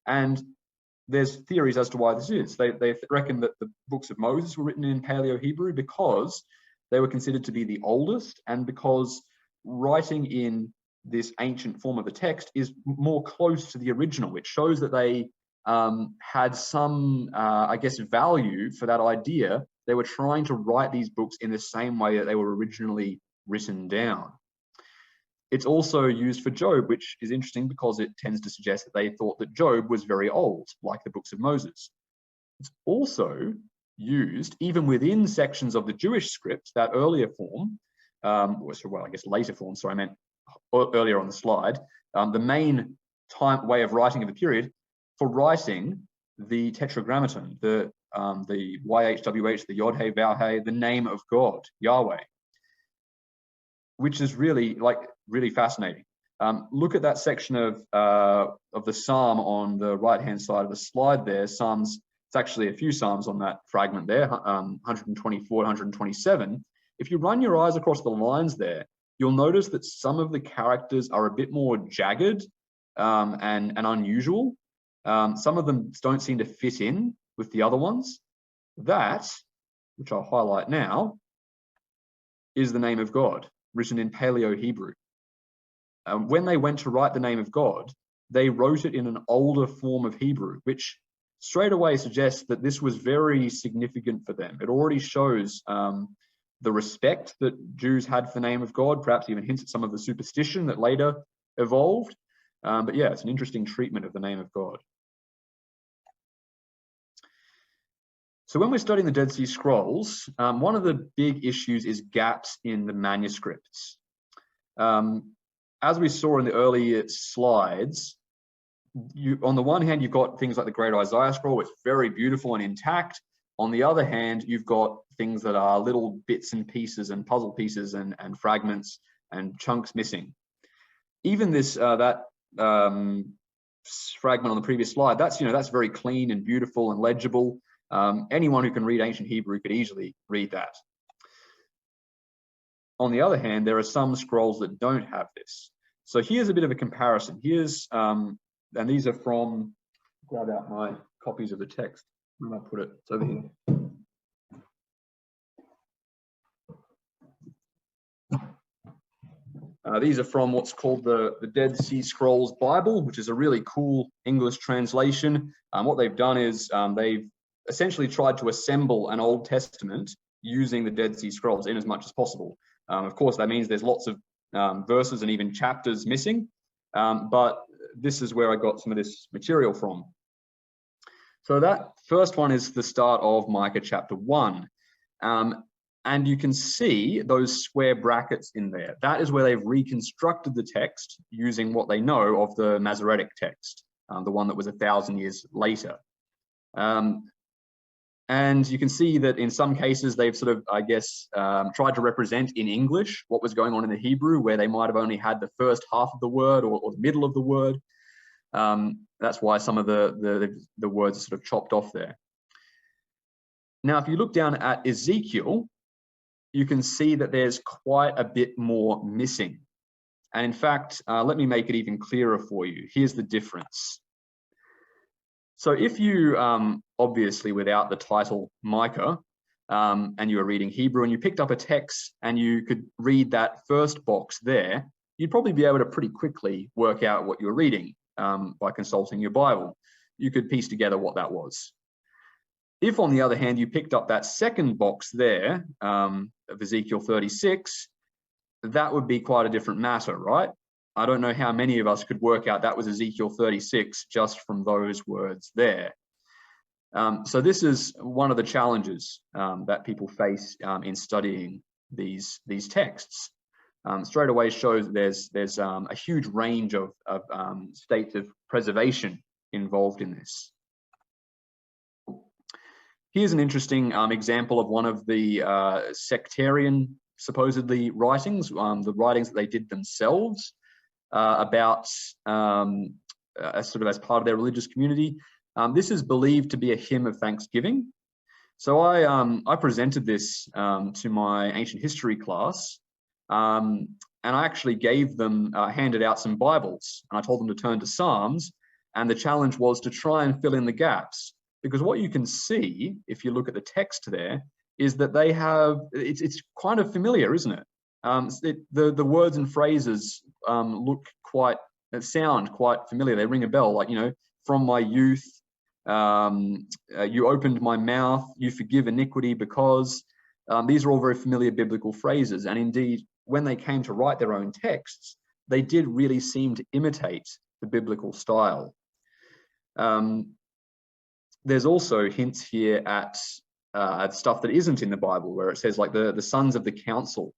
And there's theories as to why this is. They reckon that the books of Moses were written in Paleo-Hebrew because they were considered to be the oldest, and because writing in this ancient form of the text is more close to the original. It shows that they had some, value for that idea. They were trying to write these books in the same way that they were originally written down. It's also used for Job, which is interesting because it tends to suggest that they thought that Job was very old, like the books of Moses. It's also used even within sections of the Jewish script, that earlier form, later form, sorry, I meant earlier on the slide, the main way of writing of the period, for writing the tetragrammaton, the YHWH, the Yod-He, Vav-He, the name of God, Yahweh, which is really fascinating. Look at that section of the Psalm on the right-hand side of the slide there. Psalms, it's actually a few Psalms on that fragment there, 124, 127. If you run your eyes across the lines there, you'll notice that some of the characters are a bit more jagged and unusual. Some of them don't seem to fit in with the other ones. That, which I'll highlight now, is the name of God, written in Paleo-Hebrew. When they went to write the name of God, they wrote it in an older form of Hebrew, which straight away suggests that this was very significant for them. It already shows the respect that Jews had for the name of God, perhaps even hints at some of the superstition that later evolved. But yeah, it's an interesting treatment of the name of God. So when we're studying the Dead Sea Scrolls, one of the big issues is gaps in the manuscripts. As we saw in the earlier slides, on the one hand, you've got things like the Great Isaiah Scroll, it's very beautiful and intact. On the other hand, you've got things that are little bits and pieces and puzzle pieces and fragments and chunks missing. Even this fragment on the previous slide, that's very clean and beautiful and legible. Anyone who can read ancient Hebrew could easily read that. On the other hand, there are some scrolls that don't have this. So here's a bit of a comparison. Here's and these are from, grab out my copies of the text. Where did I put it? It's over here. These are from what's called the Dead Sea Scrolls Bible, which is a really cool English translation. What they've done is they've essentially tried to assemble an Old Testament using the Dead Sea Scrolls in as much as possible. Of course, that means there's lots of verses and even chapters missing, but this is where I got some of this material from. So that first one is the start of Micah chapter 1. And you can see those square brackets in there. That is where they've reconstructed the text using what they know of the Masoretic text, the one that was 1,000 years later. And you can see that in some cases they've sort of, I guess, tried to represent in English what was going on in the Hebrew, where they might have only had the first half of the word or the middle of the word. That's why some of the words are sort of chopped off there. Now, if you look down at Ezekiel, you can see that there's quite a bit more missing. And in fact, let me make it even clearer for you. Here's the difference. So if you, obviously without the title Micah, and you were reading Hebrew and you picked up a text and you could read that first box there, you'd probably be able to pretty quickly work out what you're reading by consulting your Bible. You could piece together what that was. If, on the other hand, you picked up that second box there of Ezekiel 36, that would be quite a different matter, right? I don't know how many of us could work out that was Ezekiel 36 just from those words there. So this is one of the challenges that people face in studying these texts. Straight away shows that there's a huge range of states of preservation involved in this. Here's an interesting example of one of the sectarian, supposedly, writings, the writings that they did themselves about sort of as part of their religious community. This is believed to be a hymn of thanksgiving. So I presented this to my ancient history class, and I actually gave them, handed out some Bibles, and I told them to turn to Psalms, and the challenge was to try and fill in the gaps. Because what you can see, if you look at the text there, is that they have, it's kind of familiar, isn't it? The words and phrases sound quite familiar. They ring a bell, like, from my youth, you opened my mouth, you forgive iniquity because, these are all very familiar biblical phrases. And indeed, when they came to write their own texts, they did really seem to imitate the biblical style. There's also hints here at stuff that isn't in the Bible, where it says like the sons of the council.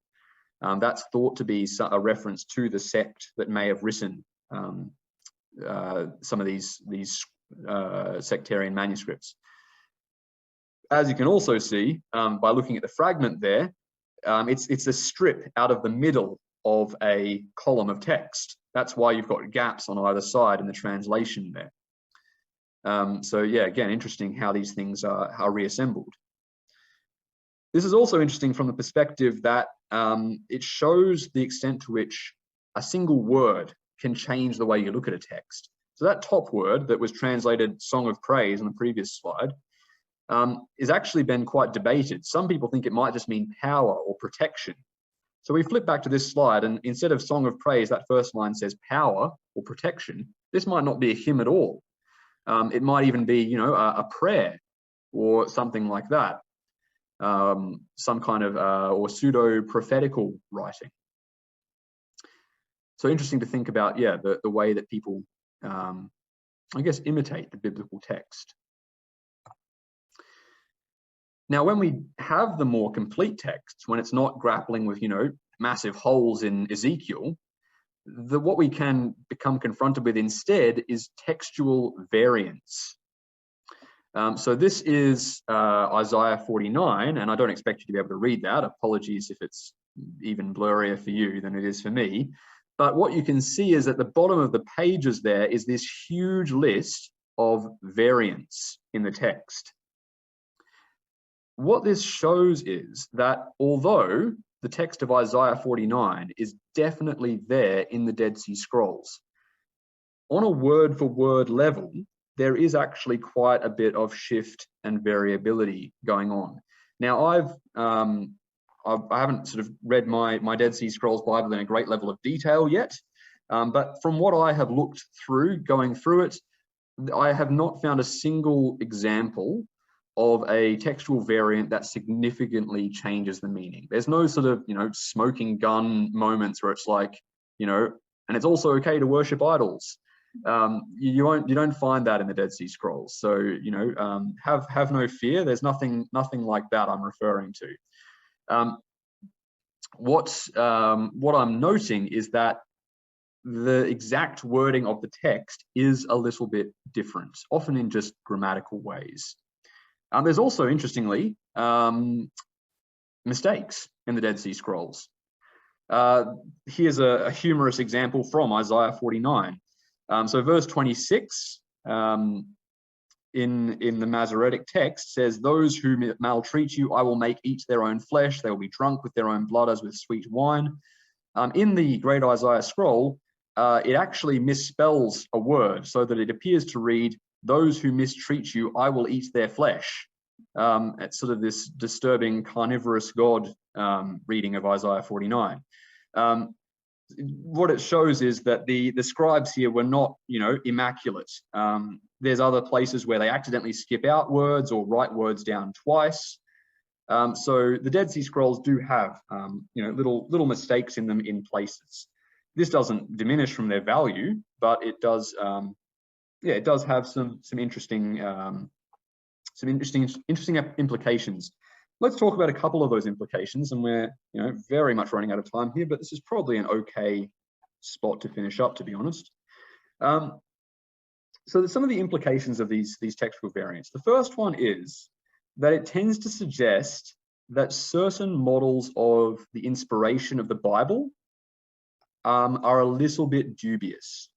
That's thought to be a reference to the sect that may have written some of these sectarian manuscripts. As you can also see by looking at the fragment there, it's a strip out of the middle of a column of text. That's why you've got gaps on either side in the translation there. So yeah, again, interesting how these things are reassembled. This is also interesting from the perspective that it shows the extent to which a single word can change the way you look at a text. So that top word that was translated Song of Praise on the previous slide has actually been quite debated. Some people think it might just mean power or protection. So we flip back to this slide, and instead of Song of Praise, that first line says power or protection. This might not be a hymn at all. It might even be, a prayer or something like that. Some kind of or pseudo-prophetical writing. So interesting to think about, yeah, the way that people, I guess, imitate the biblical text. Now, when we have the more complete texts, when it's not grappling with, massive holes in Ezekiel, what we can become confronted with instead is textual variance. So this is Isaiah 49, and I don't expect you to be able to read that. Apologies if it's even blurrier for you than it is for me. But what you can see is at the bottom of the pages there is this huge list of variants in the text. What this shows is that although the text of Isaiah 49 is definitely there in the Dead Sea Scrolls, on a word-for-word level, there is actually quite a bit of shift and variability going on. Now, I haven't sort of read my Dead Sea Scrolls Bible in a great level of detail yet, but from what I have looked through, going through it, I have not found a single example of a textual variant that significantly changes the meaning. There's no sort of, smoking gun moments where it's like, and it's also okay to worship idols. You don't find that in the Dead Sea Scrolls. So, have no fear. There's nothing like that I'm referring to. What I'm noting is that the exact wording of the text is a little bit different, often in just grammatical ways. There's also, interestingly, mistakes in the Dead Sea Scrolls. Here's a humorous example from Isaiah 49. So verse 26 in the Masoretic text says, "Those who maltreat you, I will make eat their own flesh. They will be drunk with their own blood as with sweet wine." In the Great Isaiah Scroll, it actually misspells a word so that it appears to read, "Those who mistreat you, I will eat their flesh." It's sort of this disturbing carnivorous God reading of Isaiah 49. What it shows is that the scribes here were not, immaculate. There's other places where they accidentally skip out words or write words down twice. So the Dead Sea Scrolls do have, little mistakes in them in places. This doesn't diminish from their value, but it does, it does have some interesting implications. Let's talk about a couple of those implications, and we're very much running out of time here, but this is probably an okay spot to finish up, to be honest. So some of the implications of these textual variants. The first one is that it tends to suggest that certain models of the inspiration of the Bible are a little bit dubious.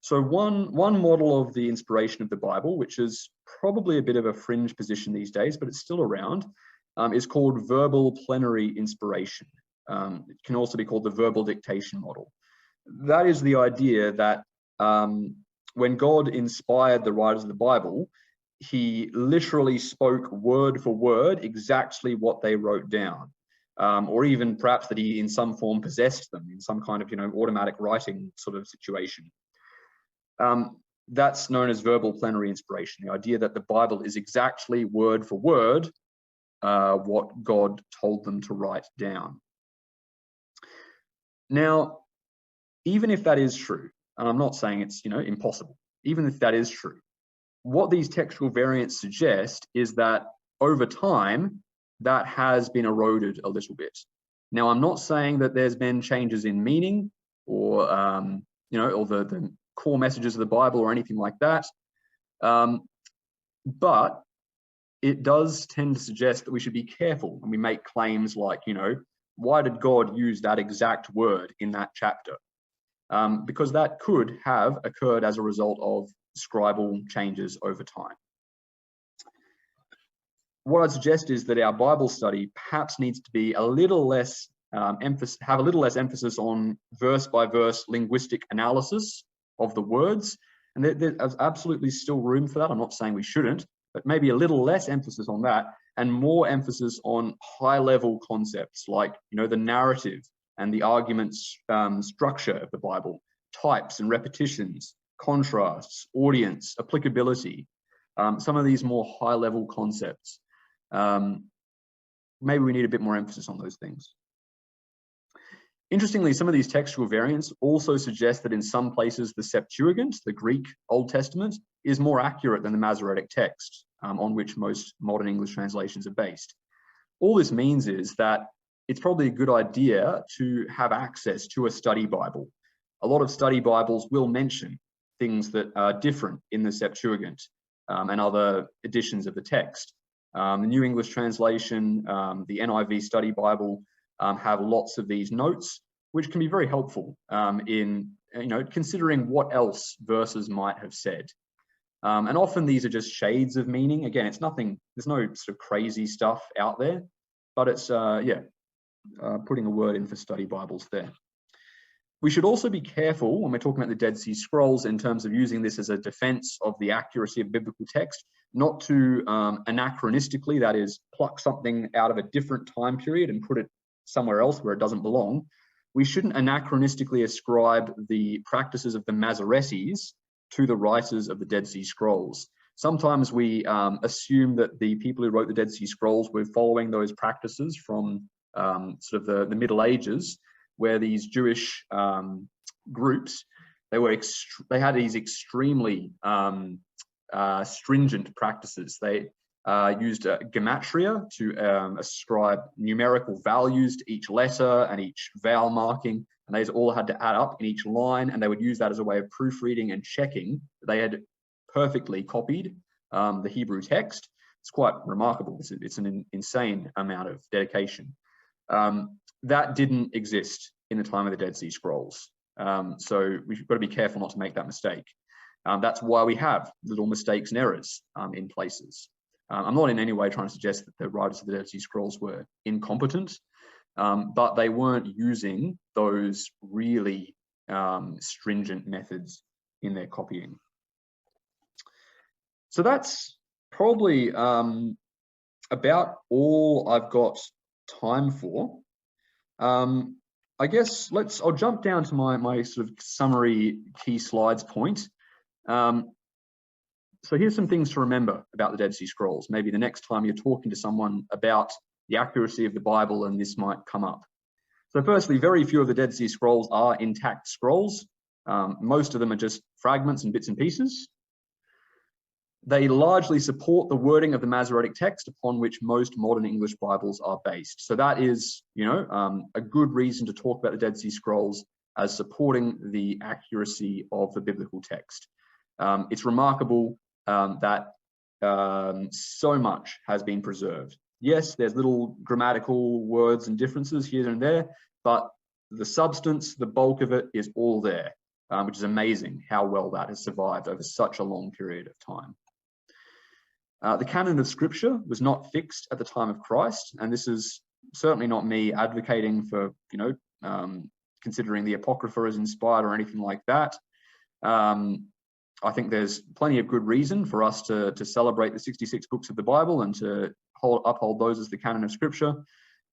So one model of the inspiration of the Bible, which is probably a bit of a fringe position these days, but it's still around, is called verbal plenary inspiration. It can also be called the verbal dictation model. That is the idea that when God inspired the writers of the Bible, he literally spoke word for word exactly what they wrote down, or even perhaps that he in some form possessed them in some kind of automatic writing sort of situation. That's known as verbal plenary inspiration, the idea that the Bible is exactly word for word what God told them to write down. Now, even if that is true, and I'm not saying it's impossible, even if that is true, what these textual variants suggest is that over time that has been eroded a little bit. Now, I'm not saying that there's been changes in meaning or or the core messages of the Bible or anything like that, but it does tend to suggest that we should be careful when we make claims like, why did God use that exact word in that chapter? Because that could have occurred as a result of scribal changes over time. What I'd suggest is that our Bible study perhaps needs to be a little less have a little less emphasis on verse by verse linguistic analysis of the words. And there's absolutely still room for that. I'm not saying we shouldn't, but maybe a little less emphasis on that and more emphasis on high level concepts like, the narrative and the argument structure of the Bible, types and repetitions, contrasts, audience, applicability, some of these more high level concepts. Maybe we need a bit more emphasis on those things. Interestingly, some of these textual variants also suggest that in some places the Septuagint, the Greek Old Testament, is more accurate than the Masoretic text, on which most modern English translations are based. All this means is that it's probably a good idea to have access to a study Bible. a lot of study Bibles will mention things that are different in the Septuagint and other editions of the text. The New English Translation, the NIV Study Bible have lots of these notes, which can be very helpful in considering what else verses might have said. And often these are just shades of meaning. Again, it's nothing, there's no sort of crazy stuff out there, but it's, putting a word in for study Bibles there. We should also be careful when we're talking about the Dead Sea Scrolls in terms of using this as a defense of the accuracy of biblical text, not to anachronistically, that is, pluck something out of a different time period and put it somewhere else where it doesn't belong. We shouldn't anachronistically ascribe the practices of the Masoretes to the writers of the Dead Sea Scrolls. Sometimes we assume that the people who wrote the Dead Sea Scrolls were following those practices from sort of the Middle Ages, where these Jewish groups, they had these extremely stringent practices. They used gematria to ascribe numerical values to each letter and each vowel marking, and they all had to add up in each line, and they would use that as a way of proofreading and checking that they had perfectly copied the Hebrew text. It's quite remarkable. It's an insane amount of dedication. That didn't exist in the time of the Dead Sea Scrolls. So we've got to be careful not to make that mistake. That's why we have little mistakes and errors in places. I'm not in any way trying to suggest that the writers of the Dead Sea Scrolls were incompetent, but they weren't using those really stringent methods in their copying. So that's probably about all I've got time for. I guess I'll jump down to my sort of summary key slides point. So here's some things to remember about the Dead Sea Scrolls. Maybe the next time you're talking to someone about the accuracy of the Bible and this might come up. So firstly, very few of the Dead Sea Scrolls are intact scrolls. Most of them are just fragments and bits and pieces. They largely support the wording of the Masoretic text upon which most modern English Bibles are based. So that is, a good reason to talk about the Dead Sea Scrolls as supporting the accuracy of the biblical text. It's remarkable that so much has been preserved. Yes, there's little grammatical words and differences here and there, but the substance, the bulk of it is all there, which is amazing how well that has survived over such a long period of time. The canon of Scripture was not fixed at the time of Christ, and this is certainly not me advocating for, considering the Apocrypha as inspired or anything like that. I think there's plenty of good reason for us to celebrate the 66 books of the Bible and to uphold those as the canon of Scripture,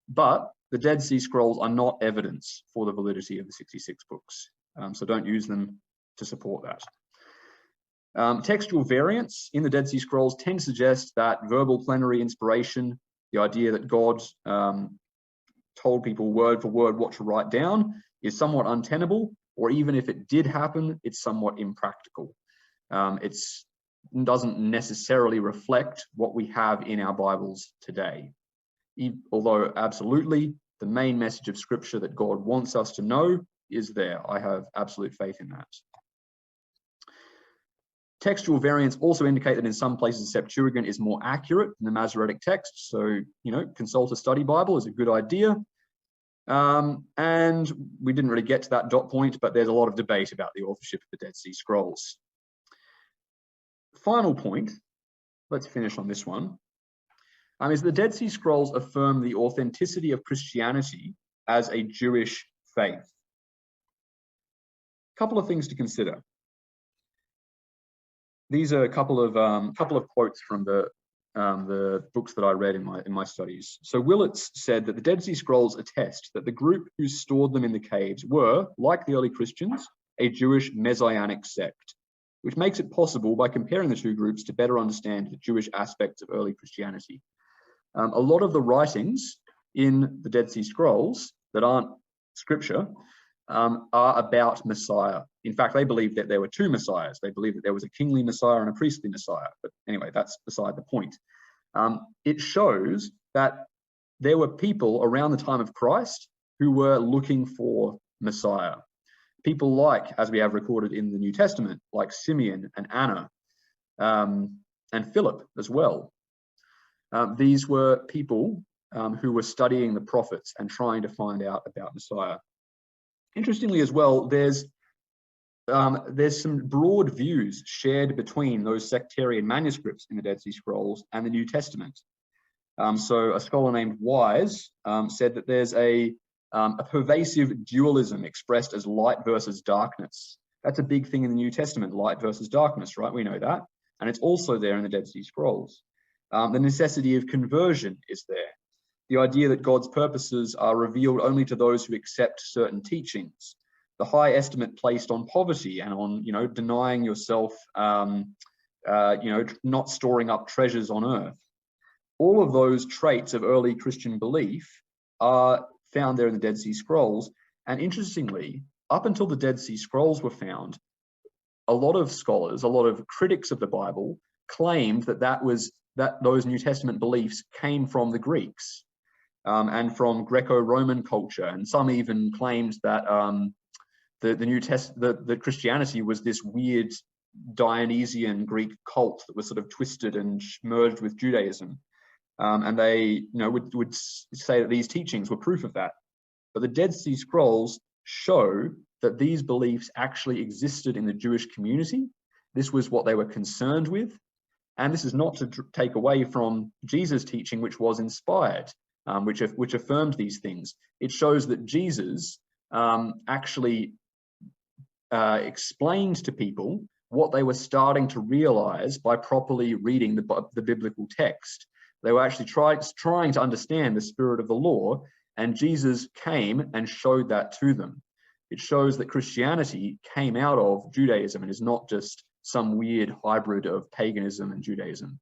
but the Dead Sea Scrolls are not evidence for the validity of the 66 books, so don't use them to support that. Textual variants in the Dead Sea Scrolls tend to suggest that verbal plenary inspiration, the idea that God told people word for word what to write down, is somewhat untenable, or even if it did happen, it's somewhat impractical. It doesn't necessarily reflect what we have in our Bibles today. Although absolutely, the main message of Scripture that God wants us to know is there. I have absolute faith in that. Textual variants also indicate that in some places the Septuagint is more accurate than the Masoretic text. So, consult a study Bible is a good idea. And we didn't really get to that dot point, but there's a lot of debate about the authorship of the Dead Sea Scrolls. Final point, let's finish on this one, is the Dead Sea Scrolls affirm the authenticity of Christianity as a Jewish faith. A couple of things to consider. These are a couple of quotes from the books that I read in my studies. So Willits said that the Dead Sea Scrolls attest that the group who stored them in the caves were, like the early Christians, a Jewish Messianic sect, which makes it possible by comparing the two groups to better understand the Jewish aspects of early Christianity. A lot of the writings in the Dead Sea Scrolls that aren't Scripture are about Messiah. In fact, they believed that there were two Messiahs. They believed that there was a kingly Messiah and a priestly Messiah. But anyway, that's beside the point. It shows that there were people around the time of Christ who were looking for Messiah. People like, as we have recorded in the New Testament, like Simeon and Anna, and Philip as well. These were people who were studying the prophets and trying to find out about Messiah. Interestingly as well, there's some broad views shared between those sectarian manuscripts in the Dead Sea Scrolls and the New Testament. So a scholar named Wise said that there's a pervasive dualism expressed as light versus darkness. That's a big thing in the New Testament, light versus darkness, right? We know that. And it's also there in the Dead Sea Scrolls. The necessity of conversion is there. The idea that God's purposes are revealed only to those who accept certain teachings. The high estimate placed on poverty and on, denying yourself, not storing up treasures on earth. All of those traits of early Christian belief are found there in the Dead Sea Scrolls. And interestingly, up until the Dead Sea Scrolls were found, a lot of scholars, a lot of critics of the Bible claimed that those New Testament beliefs came from the Greeks and from Greco-Roman culture. And some even claimed that that Christianity was this weird Dionysian Greek cult that was sort of twisted and merged with Judaism. And they, would say that these teachings were proof of that. But the Dead Sea Scrolls show that these beliefs actually existed in the Jewish community. This was what they were concerned with. And this is not to take away from Jesus' teaching, which was inspired, which affirmed these things. It shows that Jesus actually explained to people what they were starting to realize by properly reading the biblical text. They were actually trying to understand the spirit of the law, and Jesus came and showed that to them. It shows that Christianity came out of Judaism and is not just some weird hybrid of paganism and Judaism.